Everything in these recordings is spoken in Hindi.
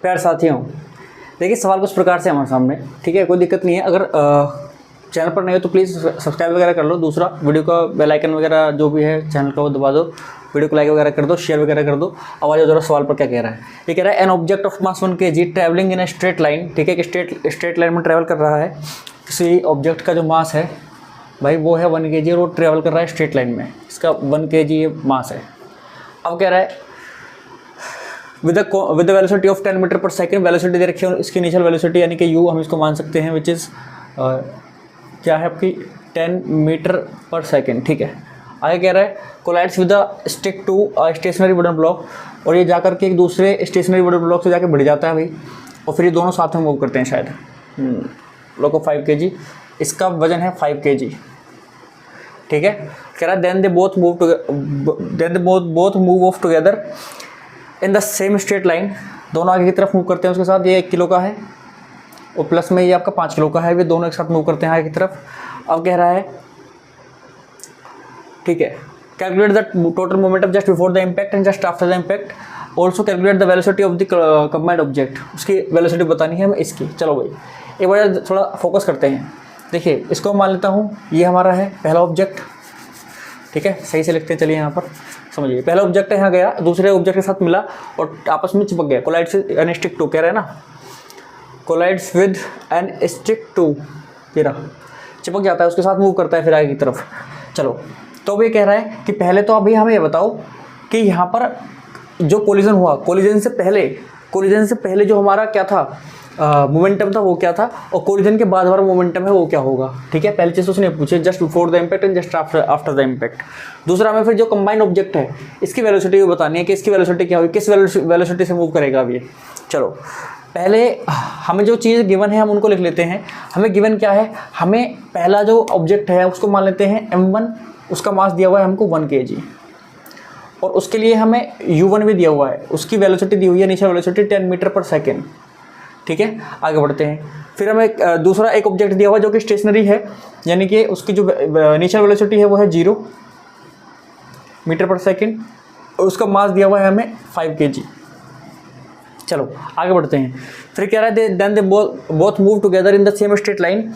प्यारे साथियों, देखिए सवाल कुछ प्रकार से हमारे सामने, ठीक है, कोई दिक्कत नहीं है। अगर चैनल पर नहीं हो तो प्लीज़ सब्सक्राइब वगैरह कर लो। दूसरा, वीडियो का बेल आइकन वगैरह जो भी है चैनल का वो दबा दो, वीडियो को लाइक वगैरह कर दो, शेयर वगैरह कर दो। अब आ जाओ जरा सवाल पर क्या कह रहा है। ये कह रहा है an object of mass 1 kg travelling in a straight line, ठीक है, कि स्ट्रेट लाइन में ट्रैवल कर रहा है। किसी ऑब्जेक्ट का जो मास है भाई वो है 1 kg और वो ट्रैवल कर रहा है स्ट्रेट लाइन में, इसका 1 kg ये मास है। अब कह रहा है with the velocity of 10 metre per second, velocity दे रखी है इसकी इनिशियल वेलोसिटी यानी कि u हम इसको मान सकते हैं, विच इज़ क्या है आपकी 10 मीटर पर सेकेंड, ठीक है। आगे कह रहा है collides with the stick to stationary wooden block, और ये जाकर के एक दूसरे स्टेशनरी वुडन ब्लॉक से जाकर बढ़ जाता है भाई, और फिर ये दोनों साथ में मूव करते हैं शायद। ब्लॉक ऑफ 5 kg, इसका वजन है 5 kg, ठीक है। कह रहा है then they both move of together in the same straight line, दोनों आगे की तरफ मूव करते हैं उसके साथ। ये 1 किलो का है और प्लस में ये आपका 5 किलो का है, वे दोनों एक साथ मूव करते हैं आगे की तरफ। अब कह रहा है ठीक है, calculate the total momentum just before the impact and just after the impact, also calculate the velocity of the combined object, उसकी वेलोसिटी बतानी है हमें इसकी। चलो भाई एक बार थोड़ा फोकस करते हैं। देखिए इसको मान लेता हूँ, ये हमारा है पहला ऑब्जेक्ट, ठीक है, सही से लिखते हैं चलिए यहाँ पर समझिए। पहला ऑब्जेक्ट यहाँ गया, दूसरे ऑब्जेक्ट के साथ मिला और आपस में चिपक गया। Collides with an stick to कह रहे हैं ना, collides with an stick to, फिर चिपक जाता है उसके साथ मूव करता है फिर आगे की तरफ। चलो तो ये कह रहा है कि पहले तो अभी हमें ये बताओ कि यहाँ पर जो कोलिजन हुआ, कोलिजन से पहले जो हमारा क्या था मोमेंटम था वो क्या था, और कोलिजन के बाद हमारा मोमेंटम है वो क्या होगा, ठीक है। पहली चीज़ उसने पूछी just before the impact and just after the impact. दूसरा हमें फिर जो कंबाइंड ऑब्जेक्ट है इसकी वेलोसिटी भी बतानी है कि इसकी वेलोसिटी क्या होगी, किस वेलोसिटी से मूव करेगा अब ये। चलो पहले हमें जो चीज़ गिवन है हम उनको लिख लेते हैं। हमें गिवन क्या है, हमें पहला जो ऑब्जेक्ट है उसको मान लेते हैं m1, उसका मास दिया हुआ है हमको 1 kg, और उसके लिए हमें u1 भी दिया हुआ है, उसकी वेलोसिटी दी हुई है initial velocity 10 metre per second, ठीक है। आगे बढ़ते हैं, फिर हमें दूसरा एक ऑब्जेक्ट दिया हुआ है जो कि स्टेशनरी है, यानी कि उसकी जो इनिशियल वेलोसिटी है वो है 0 मीटर पर सेकेंड, और उसका मास दिया हुआ है हमें 5 kg। चलो आगे बढ़ते हैं, फिर कह रहा है then they both move together in the same straight line,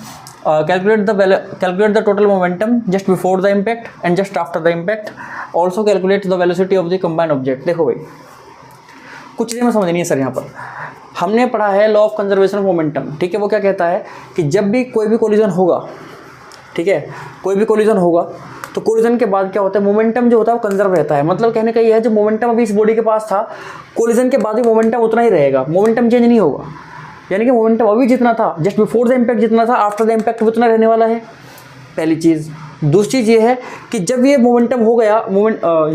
calculate the total momentum just before the impact and just after the impact, also calculate the velocity of the combined object. देखो भाई कुछ चीज़ें में समझनी है सर। यहाँ पर हमने पढ़ा है law of conservation of momentum, ठीक है। वो क्या कहता है कि जब भी कोई भी कोलिजन होगा, ठीक है, कोई भी कोलिजन होगा तो कोलिजन के बाद क्या होता है, मोमेंटम जो होता है वो कंजर्व रहता है। मतलब कहने का ये है जो मोमेंटम अभी इस बॉडी के पास था, कोलिजन के बाद भी मोमेंटम उतना ही रहेगा, मोमेंटम चेंज नहीं होगा। यानी कि मोमेंटम अभी जितना था जस्ट बिफोर द इम्पैक्ट जितना था, आफ्टर द इम्पैक्ट उतना रहने वाला है, पहली चीज़। दूसरी चीज़ ये है कि जब ये मोमेंटम हो गया,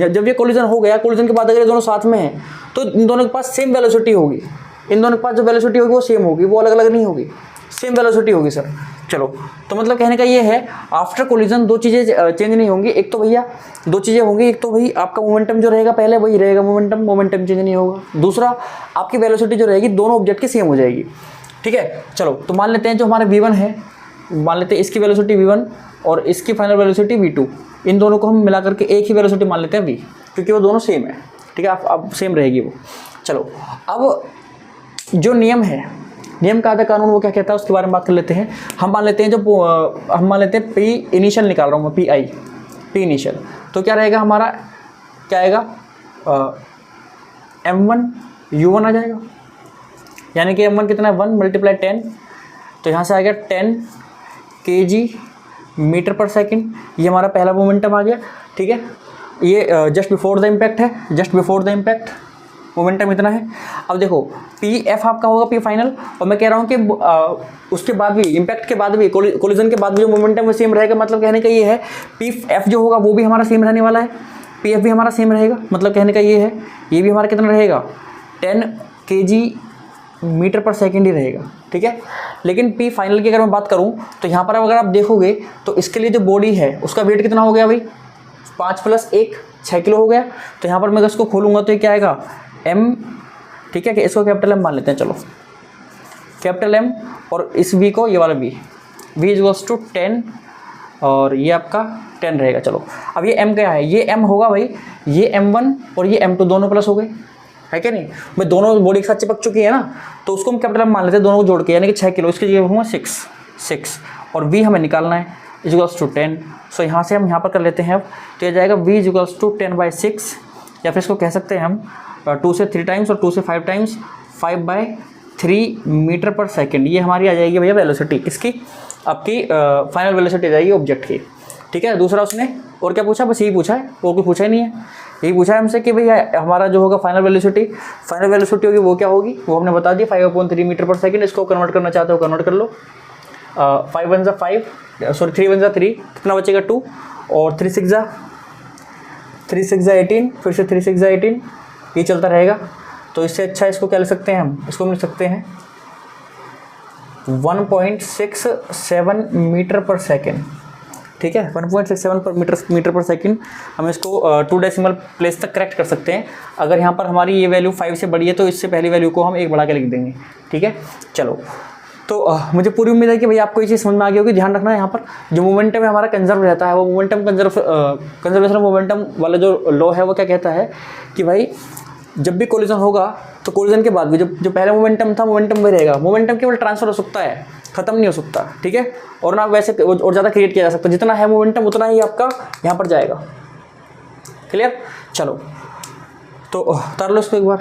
जब ये कोलिजन हो गया, कोलिजन के बाद अगर ये दोनों साथ में हैं तो इन दोनों के पास सेम वेलोसिटी होगी, इन दोनों के पास जो वेलोसिटी होगी वो सेम होगी, वो अलग अलग नहीं होगी, सेम वेलोसिटी होगी सर। चलो तो मतलब कहने का ये है आफ्टर कोलिजन दो चीज़ें चेंज नहीं होंगी। एक तो भैया दो चीज़ें होंगी, एक तो भाई आपका मोमेंटम जो रहेगा पहले वही रहेगा, मोमेंटम चेंज नहीं होगा। दूसरा आपकी वेलोसिटी जो रहेगी दोनों ऑब्जेक्ट की सेम हो जाएगी, ठीक है। चलो तो मान लेते हैं जो हमारे v1 है, मान लेते हैं इसकी वेलोसिटी v1 और इसकी फाइनल वेलोसिटी v2, इन दोनों को हम मिला करके एक ही वेलोसिटी मान लेते हैं v, क्योंकि वो दोनों सेम है, ठीक है। अब सेम रहेगी वो। चलो अब जो नियम है, नियम का आधा कानून वो क्या कहता है उसके बारे में बात कर लेते हैं। हम मान लेते हैं पी इनिशियल निकाल रहा हूँ मैं, पी इनिशियल, तो क्या रहेगा हमारा, क्या आएगा m1 u1 आ जाएगा, यानी कि m1 कितना है 1 × 10, तो यहाँ से आ गया 10 kg मीटर पर सेकेंड, ये हमारा पहला मोमेंटम आ गया, ठीक है। ये जस्ट बिफोर द इम्पैक्ट है, just before the impact momentum इतना है। अब देखो पी एफ आपका होगा पी फाइनल, और मैं कह रहा हूँ कि उसके बाद भी इम्पैक्ट के बाद भी कोलिजन के बाद भी जो मोमेंटम वो सेम रहेगा। मतलब कहने का ये है पी एफ जो होगा वो भी हमारा सेम रहने वाला है, पी एफ भी हमारा सेम रहेगा। मतलब कहने का ये है ये भी हमारा कितना रहेगा 10 kg मीटर पर सेकेंड ही रहेगा, ठीक है। लेकिन पी फाइनल की अगर मैं बात करूँ तो यहाँ पर अगर आप देखोगे तो इसके लिए जो बॉडी है उसका वेट कितना हो गया भाई, 5 + 1 6 किलो हो गया। तो यहाँ पर मैं इसको खोलूँगा तो ये क्या आएगा m, ठीक है, कि इसको कैपिटल M मान लेते हैं। चलो कैपिटल M और इस v को ये वाला v = 10 और ये आपका 10 रहेगा। चलो अब ये m क्या है, ये m होगा भाई, ये m1 और ये m2 दोनों प्लस हो गए, है क्या नहीं। मैं दोनों बॉडी एक साथ चिपक चुकी है ना, तो उसको हम कैपिटल मान लेते हैं दोनों को जोड़ के, यानी कि 6 किलो। इसकी जगह होगा 6 और v हमें निकालना है इक्वल्स टू 10। सो यहाँ से हम यहाँ पर कर लेते हैं अब, तो ये जाएगा v इक्वल्स टू 10/6, या फिर इसको कह सकते हैं हम 2 से 3 टाइम्स और 2 से 5 टाइम्स 5/3 मीटर पर सेकेंड। ये हमारी आ जाएगी भैया वेलोसिटी, इसकी आपकी फाइनल वेलोसिटी आ जाएगी ऑब्जेक्ट की। ठीक है, दूसरा उसने और क्या पूछा, बस यही पूछा है, और कुछ पूछा ही नहीं है। यही पूछा है हमसे कि भैया हमारा जो होगा फाइनल वेलोसिटी होगी वो क्या होगी, वो हमने बता दिया 5/3 मीटर पर सेकेंड। इसको कन्वर्ट करना चाहते हो कन्वर्ट कर लो। 5 1 ज़ा 5, सॉरी 3 1 ज़ा 3, कितना बचेगा 2, और 3 6 ज़ा 18, फिर से 3 6 ज़ा 18, ये चलता रहेगा। तो इससे अच्छा इसको क्या लिख सकते हैं हम, इसको हम लिख सकते हैं 1.67 मीटर पर सेकेंड। ठीक है, 1.67 मीटर पर सेकेंड। हम इसको 2 डेसिमल प्लेस तक करेक्ट कर सकते हैं। अगर यहाँ पर हमारी ये वैल्यू 5 से बड़ी है तो इससे पहली वैल्यू को हम 1 बढ़ा के लिख देंगे। ठीक है, चलो। तो मुझे पूरी उम्मीद है कि भाई आपको ये चीज़ समझ में आ गई होगी। ध्यान रखना है यहाँ पर जो मोमेंटम है हमारा कंजर्व रहता है, वो मोमेंटम कंजर्वेशन मोमेंटम वाला जो लॉ है वो क्या कहता है कि भाई जब भी कोलिजन होगा तो कोलिजन के बाद भी जो पहला मोमेंटम था मोमेंटम वही रहेगा। मोमेंटम केवल ट्रांसफर हो सकता है, खत्म नहीं हो सकता। ठीक है, और ना वैसे और ज़्यादा क्रिएट किया जा सकता, जितना है मोमेंटम उतना ही आपका यहाँ पर जाएगा। क्लियर, चलो तो उतार लो इसको एक बार।